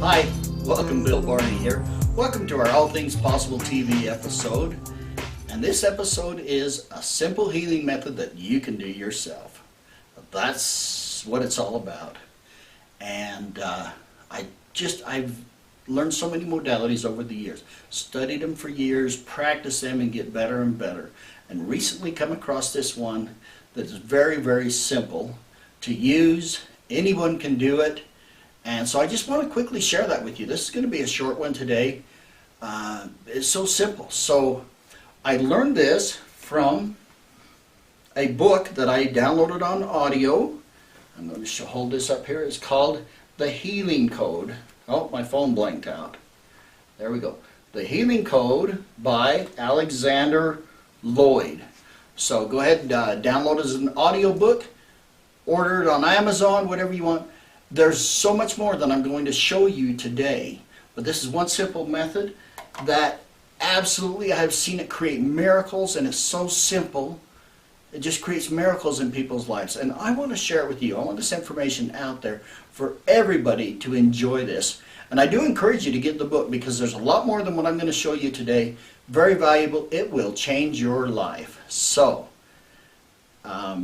Hi, welcome. Bill Barney here. Welcome to our All Things Possible TV episode. And this episode is a simple healing method that you can do yourself. That's what it's all about. And I've learned so many modalities over the years, studied them for years, practiced them and get better and better. And recently come across this one that is very, very simple to use. Anyone can do it. And so I just want to quickly share that with you. This is going to be a short one today. It's so simple. So I learned this from a book that I downloaded on audio. I'm going to hold this up here. It's called The Healing Code. Oh, my phone blanked out. There we go. The Healing Code by Alexander Lloyd. So go ahead and download it as an audio book. Order it on Amazon, whatever you want. There's so much more that I'm going to show you today, but this is one simple method that absolutely I've seen it create miracles, and it's so simple. It just creates miracles in people's lives, and I want to share it with you. I want this information out there for everybody to enjoy this. And I do encourage you to get the book because there's a lot more than what I'm going to show you today. Very valuable. It will change your life. So,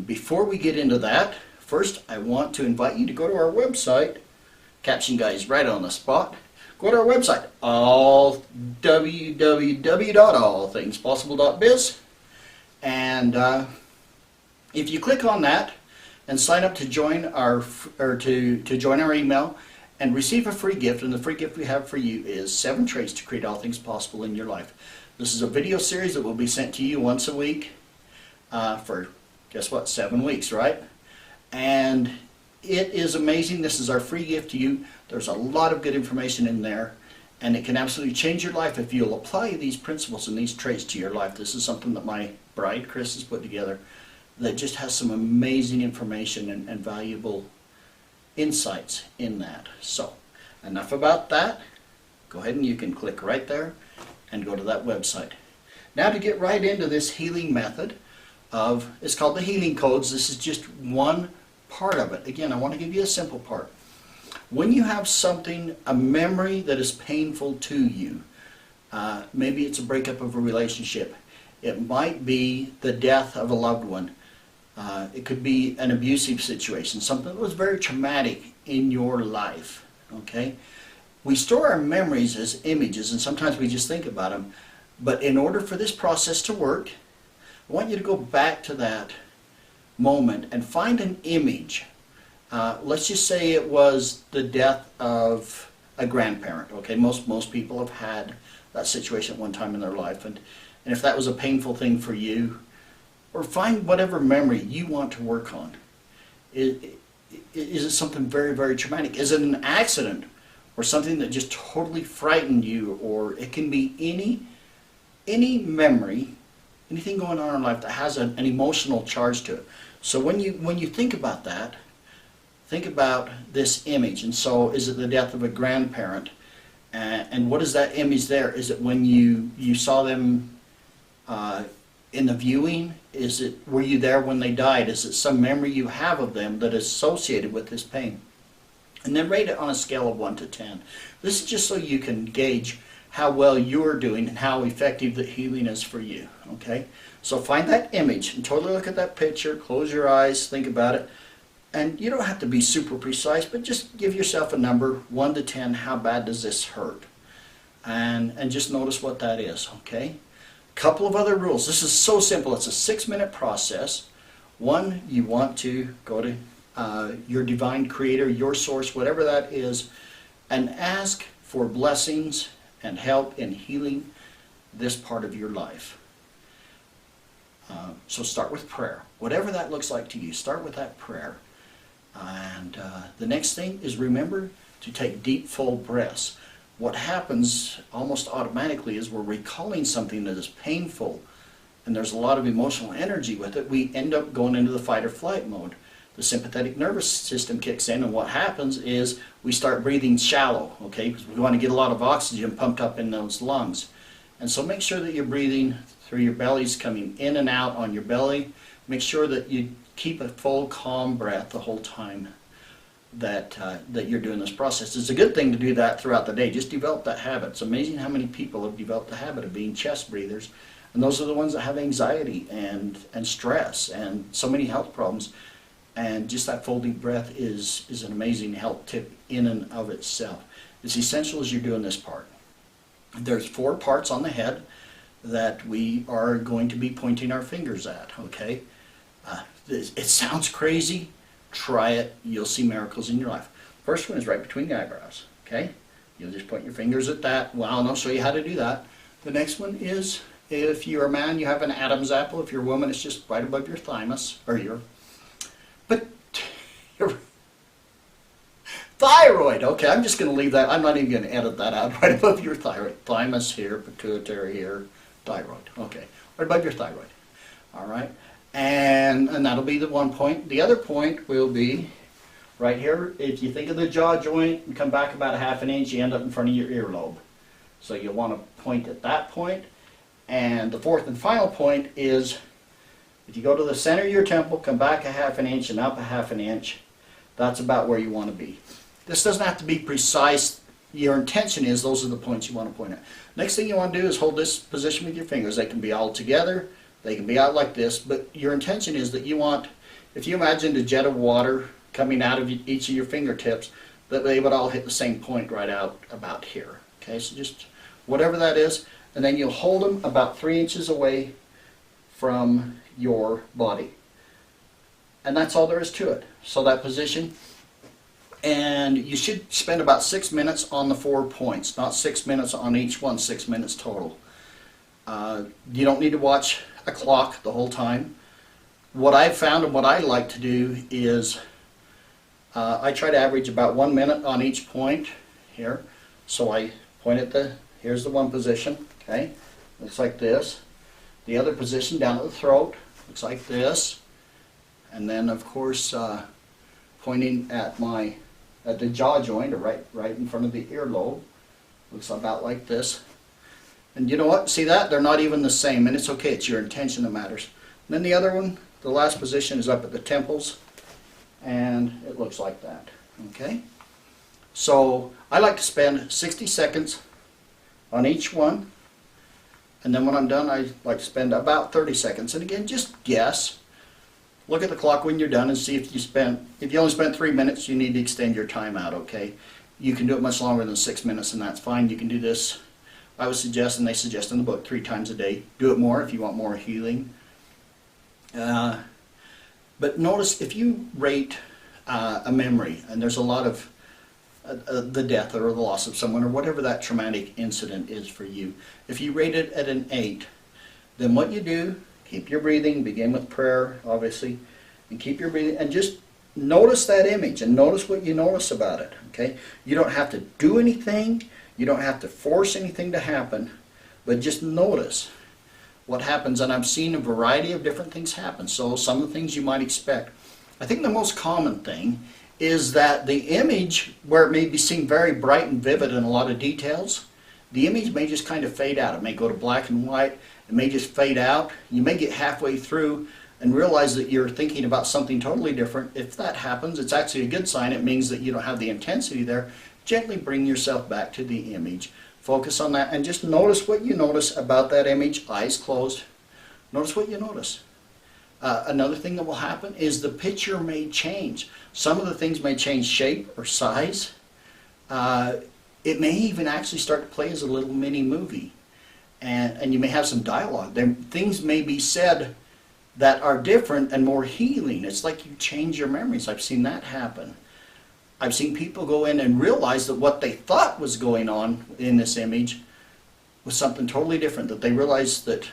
before we get into that, first, I want to invite you to go to our website. Caption guys right on the spot. Go to our website, www.allthingspossible.biz, and if you click on that and sign up to join our join our email and receive a free gift, and the free gift we have for you is 7 traits to create all things possible in your life. This is a video series that will be sent to you once a week for, guess what, 7 weeks, right? And it is amazing. This is our free gift to you. There's a lot of good information in there, and it can absolutely change your life if you'll apply these principles and these traits to your life. This is something that my bride, Kris, has put together that just has some amazing information and valuable insights in that. So, enough about that. Go ahead and you can click right there and go to that website. Now to get right into this healing method it's called the Healing Codes. This is just one part of it. Again, I want to give you a simple part. When you have something, a memory that is painful to you, maybe it's a breakup of a relationship, it might be the death of a loved one, it could be an abusive situation, something that was very traumatic in your life, okay? We store our memories as images, and sometimes we just think about them, but in order for this process to work, I want you to go back to that moment and find an image. Let's just say it was the death of a grandparent. Okay, most people have had that situation at one time in their life, and if that was a painful thing for you, or find whatever memory you want to work on. Is it something very, very traumatic? Is it an accident or something that just totally frightened you? Or it can be any memory, anything going on in life that has an emotional charge to it. So when you think about that, think about this image. And so is it the death of a grandparent? And what is that image there? Is it when you saw them in the viewing? Were you there when they died? Is it some memory you have of them that is associated with this pain? And then rate it on a scale of 1 to 10. This is just so you can gauge how well you're doing and how effective the healing is for you. Okay? So find that image and totally look at that picture, close your eyes, think about it. And you don't have to be super precise, but just give yourself a number, 1 to 10, how bad does this hurt? And just notice what that is, okay? Couple of other rules. This is so simple. It's a 6-minute process. 1, you want to go to your divine creator, your source, whatever that is, and ask for blessings and help in healing this part of your life. So start with prayer. Whatever that looks like to you, start with that prayer. And the next thing is remember to take deep, full breaths. What happens almost automatically is we're recalling something that is painful and there's a lot of emotional energy with it. We end up going into the fight or flight mode. The sympathetic nervous system kicks in, and what happens is we start breathing shallow, okay? Because we want to get a lot of oxygen pumped up in those lungs. And so make sure that you're breathing through your bellies, coming in and out on your belly. Make sure that you keep a full, calm breath the whole time. that you're doing this process. It's a good thing to do that throughout the day. Just develop that habit. It's amazing how many people have developed the habit of being chest breathers, and those are the ones that have anxiety and stress and so many health problems. And just that full deep breath is an amazing health tip in and of itself. It's essential as you're doing this part. There's 4 parts on the head that we are going to be pointing our fingers at, okay? It sounds crazy. Try it. You'll see miracles in your life. First one is right between the eyebrows, okay? You'll just point your fingers at that. Well, and I'll show you how to do that. The next one is, if you're a man, you have an Adam's apple. If you're a woman, it's just right above your thymus, or your thyroid. Okay, I'm just going to leave that. I'm not even going to edit that out. Right above your thyroid. Thymus here, pituitary here, thyroid. Okay, right above your thyroid. All right, and that'll be the one point. The other point will be right here. If you think of the jaw joint and come back about a ½ an inch, you end up in front of your earlobe. So you'll want to point at that point. And the fourth and final point is, if you go to the center of your temple, come back a ½ an inch and up a ½ an inch, that's about where you want to be. This doesn't have to be precise. Your intention is those are the points you want to point at. Next thing you want to do is hold this position with your fingers. They can be all together. They can be out like this. But your intention is that you want, if you imagined a jet of water coming out of each of your fingertips, that they would all hit the same point right out about here. Okay, so just whatever that is. And then you'll hold them about 3 inches away from your body. And that's all there is to it. So that position. And you should spend about 6 minutes on the 4 points, not 6 minutes on each one, 6 minutes total. You don't need to watch a clock the whole time. What I've found and what I like to do is I try to average about 1 minute on each point here. So I point at here's the one position, okay? Looks like this. The other position down at the throat looks like this. And then of course pointing at the jaw joint, or right in front of the earlobe, looks about like this. And you know what? See that? They're not even the same, and it's okay. It's your intention that matters. And then the other one, the last position, is up at the temples, and it looks like that. Okay? So I like to spend 60 seconds on each one, and then when I'm done, I like to spend about 30 seconds. And again, just guess. Look at the clock when you're done and see if you only spent 3 minutes, you need to extend your time out, okay? You can do it much longer than 6 minutes, and that's fine. You can do this, I would suggest, and they suggest in the book, 3 times a day. Do it more if you want more healing. But notice, if you rate a memory, and there's a lot of the death or the loss of someone, or whatever that traumatic incident is for you, if you rate it at an 8, then what you do, keep your breathing, begin with prayer, obviously, and keep your breathing, and just notice that image, and notice what you notice about it, okay? You don't have to do anything, you don't have to force anything to happen, but just notice what happens. And I've seen a variety of different things happen, so some of the things you might expect. I think the most common thing is that the image, where it may be seen very bright and vivid in a lot of details, the image may just kind of fade out. It may go to black and white. It may just fade out. You may get halfway through and realize that you're thinking about something totally different. If that happens, it's actually a good sign. It means that you don't have the intensity there. Gently bring yourself back to the image. Focus on that and just notice what you notice about that image, eyes closed. Notice what you notice. Another thing that will happen is the picture may change. Some of the things may change shape or size. It may even actually start to play as a little mini movie. And you may have some dialogue. Things may be said that are different and more healing. It's like you change your memories. I've seen that happen. I've seen people go in and realize that what they thought was going on in this image was something totally different, that they realized that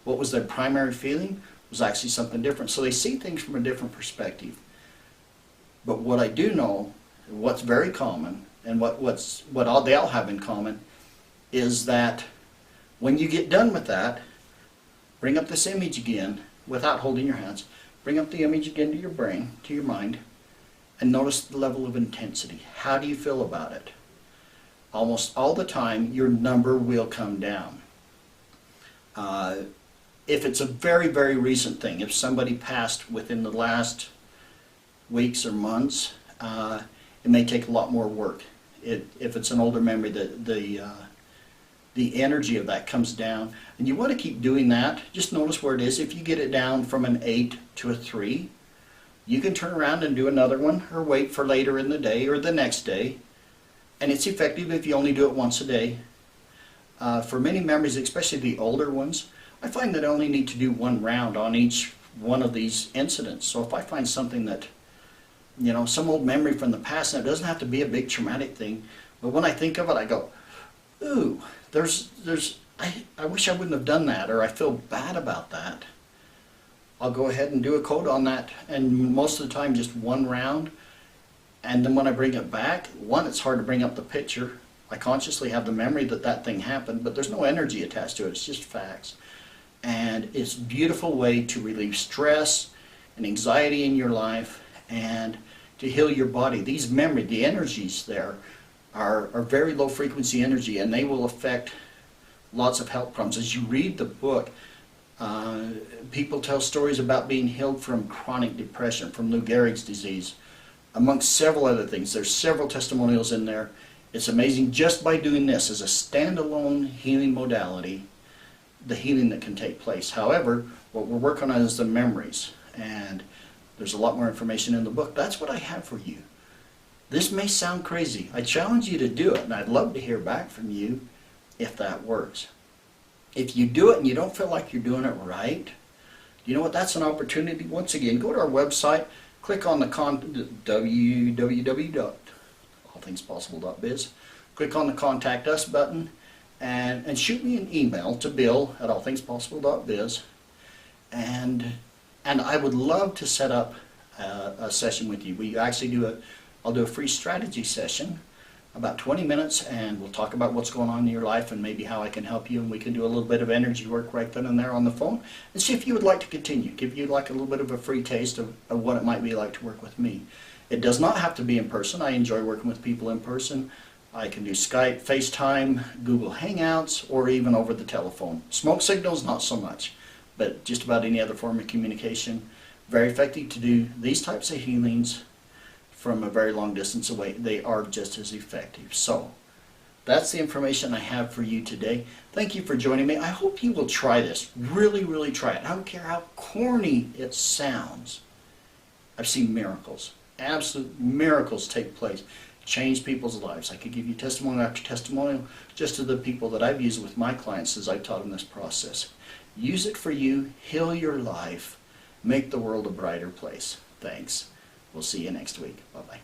what was their primary feeling was actually something different. So they see things from a different perspective. But what I do know, what's very common, and what they all have in common, is that when you get done with that, bring up this image again without holding your hands. Bring up the image again to your brain, to your mind, and notice the level of intensity. How do you feel about it? Almost all the time, your number will come down. If it's a very, very recent thing, if somebody passed within the last weeks or months, it may take a lot more work. If it's an older memory, the energy of that comes down, and you want to keep doing that. Just notice where it is. If you get it down from an 8 to a 3, you can turn around and do another one, or wait for later in the day or the next day. And it's effective if you only do it once a day. For many memories, especially the older ones, I find that I only need to do one round on each one of these incidents. So if I find something that, you know, some old memory from the past, and it doesn't have to be a big traumatic thing, but when I think of it, I go, ooh, I wish I wouldn't have done that, or I feel bad about that. I'll go ahead and do a code on that, and most of the time just one round. And then when I bring it back, one, it's hard to bring up the picture. I consciously have the memory that that thing happened, but there's no energy attached to it. It's just facts. And it's a beautiful way to relieve stress and anxiety in your life and to heal your body. These memory, the energies there are very low frequency energy, and they will affect lots of health problems. As you read the book, people tell stories about being healed from chronic depression, from Lou Gehrig's disease, amongst several other things. There's several testimonials in there. It's amazing just by doing this as a standalone healing modality, the healing that can take place. However, what we're working on is the memories, and there's a lot more information in the book. That's what I have for you. This may sound crazy. I challenge you to do it, and I'd love to hear back from you if that works. If you do it and you don't feel like you're doing it right, you know what? That's an opportunity. Once again, go to our website, click on the www.allthingspossible.biz, click on the Contact Us button, and shoot me an email to bill@allthingspossible.biz, and I would love to set up a session with you. We actually I'll do a free strategy session, about 20 minutes, and we'll talk about what's going on in your life and maybe how I can help you, and we can do a little bit of energy work right then and there on the phone and see if you would like to continue, give you like a little bit of a free taste of what it might be like to work with me. It does not have to be in person. I enjoy working with people in person. I can do Skype, FaceTime, Google Hangouts, or even over the telephone. Smoke signals, not so much, but just about any other form of communication. Very effective to do these types of healings from a very long distance away. They are just as effective. So that's the information I have for you today. Thank you for joining me. I hope you will try this. Really, really try it. I don't care how corny it sounds. I've seen miracles. Absolute miracles take place. Change people's lives. I could give you testimonial after testimonial just to the people that I've used with my clients as I've taught them this process. Use it for you. Heal your life. Make the world a brighter place. Thanks. We'll see you next week. Bye-bye.